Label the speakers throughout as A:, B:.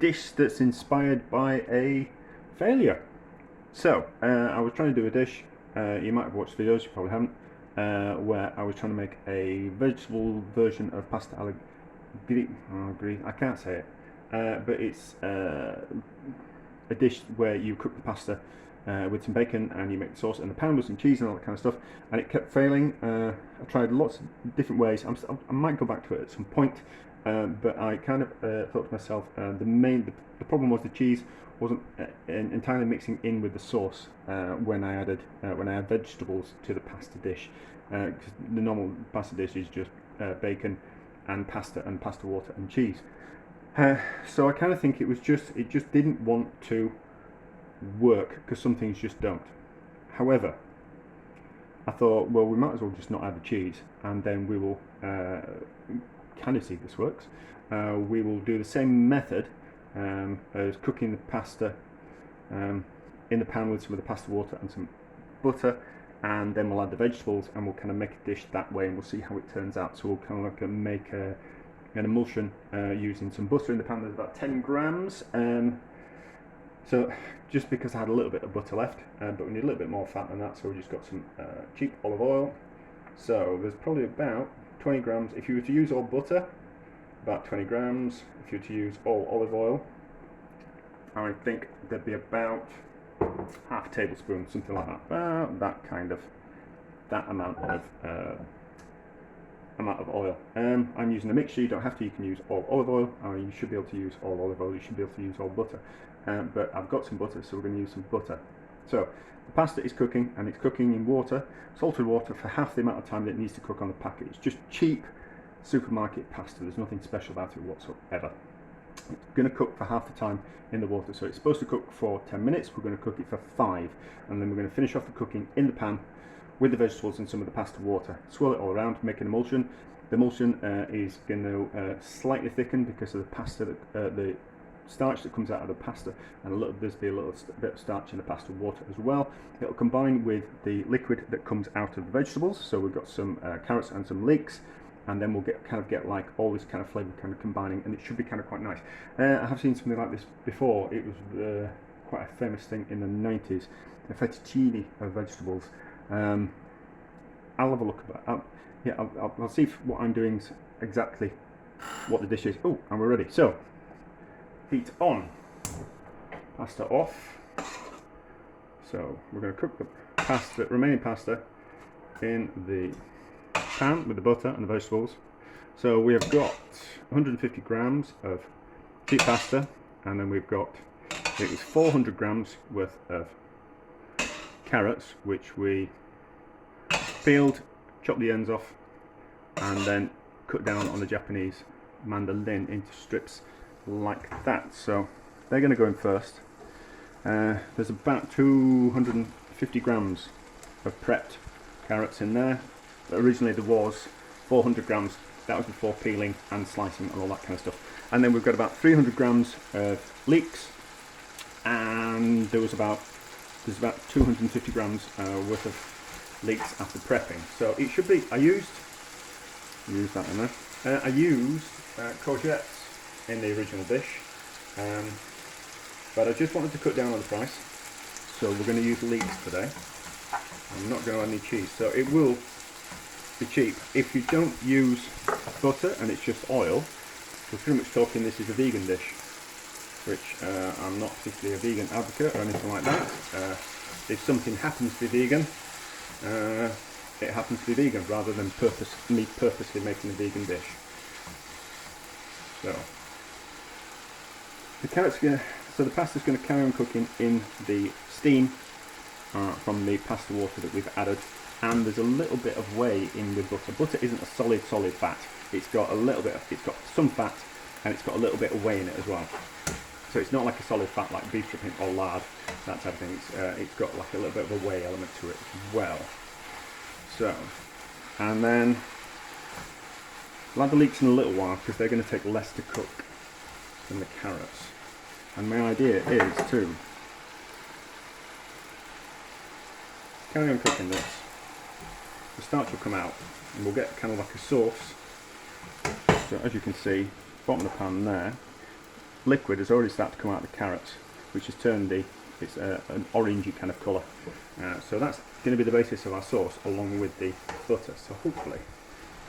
A: dish that's inspired by a failure. So, I was trying to do a dish, you might have watched videos, you probably haven't, where I was trying to make a vegetable version of pasta alla gri, I can't say it, but it's a dish where you cook the pasta with some bacon and you make the sauce in the pan with some cheese and all that kind of stuff, and it kept failing. I tried lots of different ways. I might go back to it at some point, but I kind of thought to myself, the problem was the cheese wasn't entirely mixing in with the sauce when I added vegetables to the pasta dish, because the normal pasta dish is just bacon and pasta water and cheese. So I kind of think it just didn't want to work, because some things just don't. However, I thought, well, we might as well just not add the cheese, and then we will kind of see if this works. We will do the same method as cooking the pasta in the pan with some of the pasta water and some butter, and then we'll add the vegetables and we'll kind of make a dish that way, and we'll see how it turns out. So we'll kind of like make an emulsion using some butter in the pan. There's about 10 grams. So just because I had a little bit of butter left, but we need a little bit more fat than that, so we just got some cheap olive oil. So there's probably about 20 grams. If you were to use all butter, about 20 grams. If you were to use all olive oil, I think there'd be about half a tablespoon, something like that. About that amount of oil. I'm using a mixture. You don't have to. You can use all olive oil, or you should be able to use all olive oil. You should be able to use all butter. But I've got some butter, so we're going to use some butter. So the pasta is cooking, and it's cooking in water, salted water, for half the amount of time that it needs to cook on the packet. It's just cheap supermarket pasta. There's nothing special about it whatsoever. It's going to cook for half the time in the water. So it's supposed to cook for 10 minutes. We're going to cook it for 5, and then we're going to finish off the cooking in the pan with the vegetables and some of the pasta water. Swirl it all around, make an emulsion. The emulsion is going to slightly thicken because of the pasta, the starch that comes out of the pasta, and there's be a little bit of starch in the pasta water as well. It'll combine with the liquid that comes out of the vegetables. So we've got some carrots and some leeks, and then we'll get like all this kind of flavour kind of combining, and it should be kind of quite nice. I have seen something like this before. It was quite a famous thing in the 90s, a fettuccine of vegetables. I'll have a look at that. I'll see if what I'm doing is exactly what the dish is. Oh, and we're ready. So, heat on, pasta off. So we're going to cook the remaining pasta in the pan with the butter and the vegetables. So we have got 150 grams of cheap pasta, and then we've got, it was 400 grams worth of carrots, which we peeled, chopped the ends off, and then cut down on the Japanese mandolin into strips like that. So they're going to go in first. There's about 250 grams of prepped carrots in there. Originally there was 400 grams. That was before peeling and slicing and all that kind of stuff. And then we've got about 300 grams of leeks, and there's about 250 grams worth of leeks after prepping. So it should be, I used that in there. I used courgettes in the original dish, but I just wanted to cut down on the price, so we're going to use leeks today. I'm not going to add any cheese, so it will be cheap. If you don't use butter and it's just oil, we're pretty much talking this is a vegan dish, which I'm not particularly a vegan advocate or anything like that. If something happens to be vegan, it happens to be vegan, rather than me purposely making a vegan dish. So the pasta's going to carry on cooking in the steam from the pasta water that we've added, and there's a little bit of whey in with butter. Butter isn't a solid fat. It's got some fat, and it's got a little bit of whey in it as well. So it's not like a solid fat like beef dripping or lard, that type of thing. It's got like a little bit of a whey element to it as well. So, and then I'll add the leeks in a little while, because they're going to take less to cook than the carrots. And my idea is to carry on cooking this. The starch will come out, and we'll get kind of like a sauce. So as you can see, bottom of the pan there, liquid has already started to come out of the carrots, which has turned it's an orangey kind of colour. So that's going to be the basis of our sauce along with the butter. So hopefully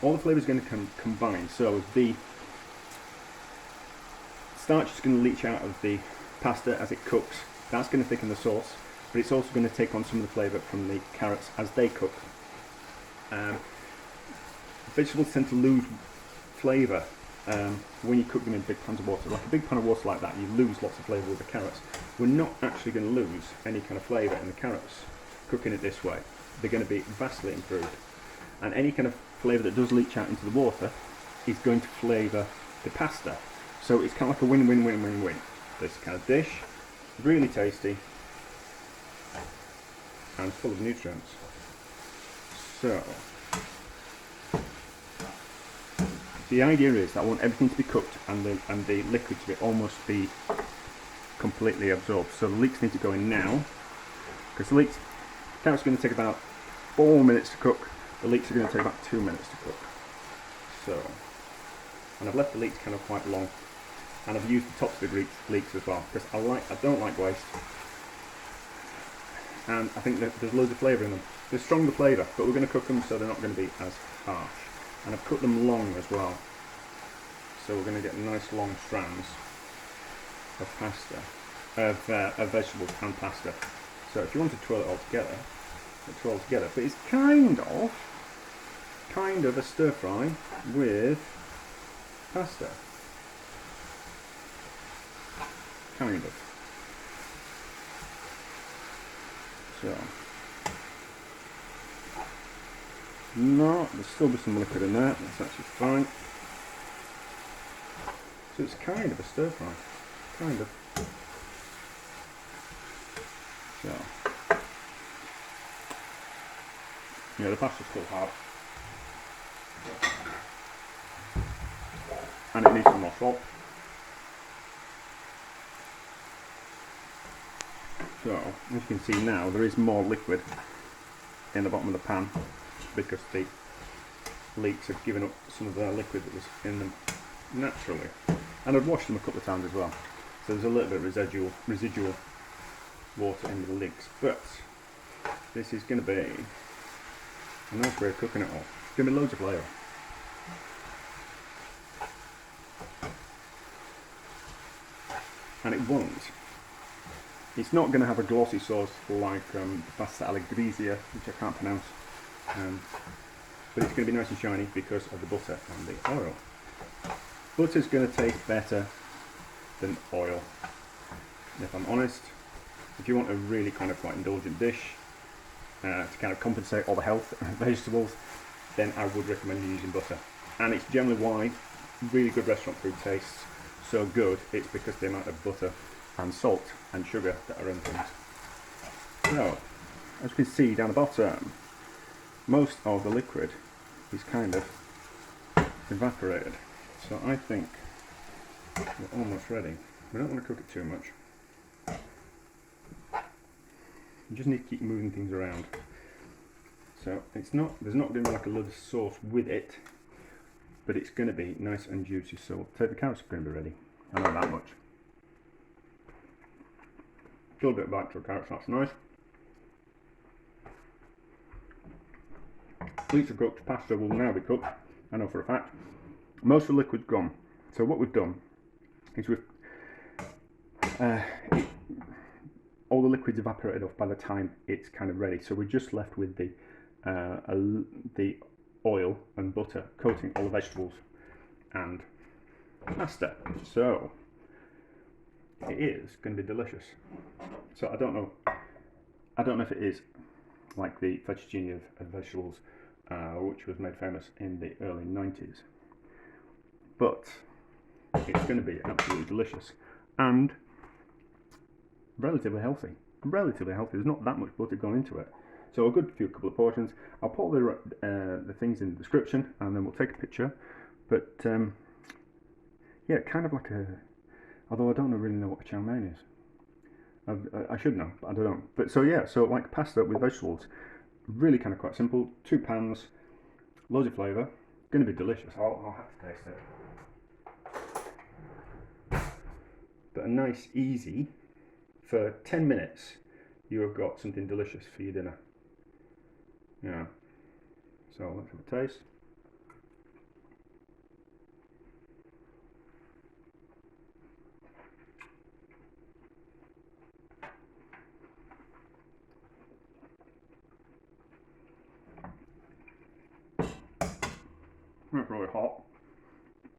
A: all the flavour is going to combine. So the starch is going to leach out of the pasta as it cooks. That's going to thicken the sauce, but it's also going to take on some of the flavour from the carrots as they cook. Vegetables tend to lose flavour when you cook them in big pans of water. Like a big pan of water like that, you lose lots of flavour with the carrots. We're not actually going to lose any kind of flavour in the carrots cooking it this way. They're going to be vastly improved. And any kind of flavour that does leach out into the water is going to flavour the pasta. So it's kind of like a win-win-win-win-win. This kind of dish, really tasty and full of nutrients. So the idea is that I want everything to be cooked and the liquid to almost be completely absorbed. So the leeks need to go in now, because the carrots are going to take about 4 minutes to cook. The leeks are going to take about 2 minutes to cook. So, and I've left the leeks kind of quite long, and I've used the tops of the leeks as well, because I don't like waste, and I think that there's loads of flavour in them. There's stronger flavour, but we're going to cook them so they're not going to be as harsh. And I've cut them long as well, so we're going to get nice long strands of pasta, of vegetables and pasta. So if you want to twirl it all together, twirl together. But it's kind of a stir fry with pasta. Kind of. So. No, there's still be some liquid in there, that's actually fine. So it's kind of a stir fry. Kind of. So. Yeah, the pasta's still hard. And it needs some more salt. So, as you can see now, there is more liquid in the bottom of the pan, because the leeks have given up some of their liquid that was in them naturally. And I've washed them a couple of times as well, so there's a little bit of residual water in the leeks. But this is going to be a nice way of cooking it all. It's going to be loads of flavour. And it won't. It's not going to have a glossy sauce like pasta alla grisia, which I can't pronounce. But it's going to be nice and shiny because of the butter and the oil. Butter's going to taste better than oil. And if I'm honest, if you want a really kind of quite indulgent dish to kind of compensate all the health of vegetables, then I would recommend you using butter. And it's generally why really good restaurant food tastes so good. It's because the amount of butter and salt and sugar that are in things. So, as you can see down the bottom, most of the liquid is kind of evaporated. So I think we're almost ready. We don't want to cook it too much. You just need to keep moving things around. So there's not going to be like a lot of sauce with it, but it's going to be nice and juicy. So the carrots are going to be ready. I know that much. Still a bit of bite to the carrots, that's nice. Leeks are cooked, pasta will now be cooked, I know for a fact. Most of the liquid's gone. So what we've done is we've all the liquid's evaporated off by the time it's kind of ready. So we're just left with the oil and butter coating all the vegetables and pasta. So it is going to be delicious. So I don't know if it is like the fettuccine of vegetables, which was made famous in the early 90s, but it's going to be absolutely delicious and relatively healthy. There's not that much butter gone into it, so a good couple of portions. I'll put the things in the description, and then we'll take a picture. But yeah, kind of like although I don't really know what a chow mein is. I should know, but I don't know. But so yeah, so like pasta with vegetables, really kind of quite simple. 2 pans, loads of flavour, going to be delicious. I'll have to taste it. but a nice easy, for 10 minutes you have got something delicious for your dinner. Yeah. So let's have a taste. That's really hot.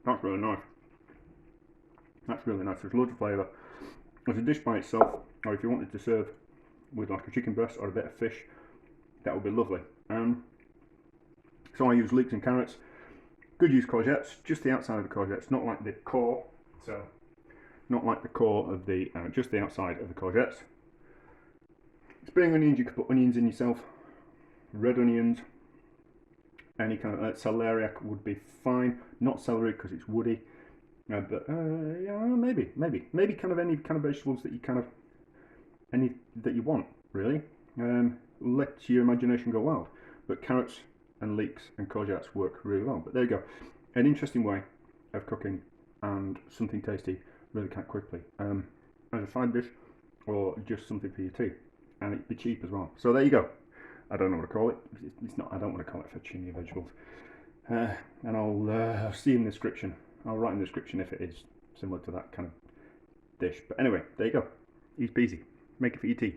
A: That's really nice. That's really nice. There's loads of flavour. As a dish by itself, or if you wanted to serve with like a chicken breast or a bit of fish, that would be lovely. So I use leeks and carrots. Could use courgettes, just the outside of the courgettes, not like the core. So, not like the core of the, just the outside of the courgettes. Spring onions, you could put onions in yourself. Red onions, any kind of celeriac would be fine. Not celery because it's woody. But yeah, maybe kind of any kind of vegetables that you kind of any that you want, really. Let your imagination go wild. But carrots and leeks and courgettes work really well. But there you go, an interesting way of cooking and something tasty really quite quickly, as a side dish or just something for your tea, and it'd be cheap as well. So there you go. I don't know what to call it. It's not. I don't want to call it fettuccine vegetables. And I'll see in the description. I'll write in the description if it is similar to that kind of dish. But anyway, there you go. Easy peasy. Make it for your tea.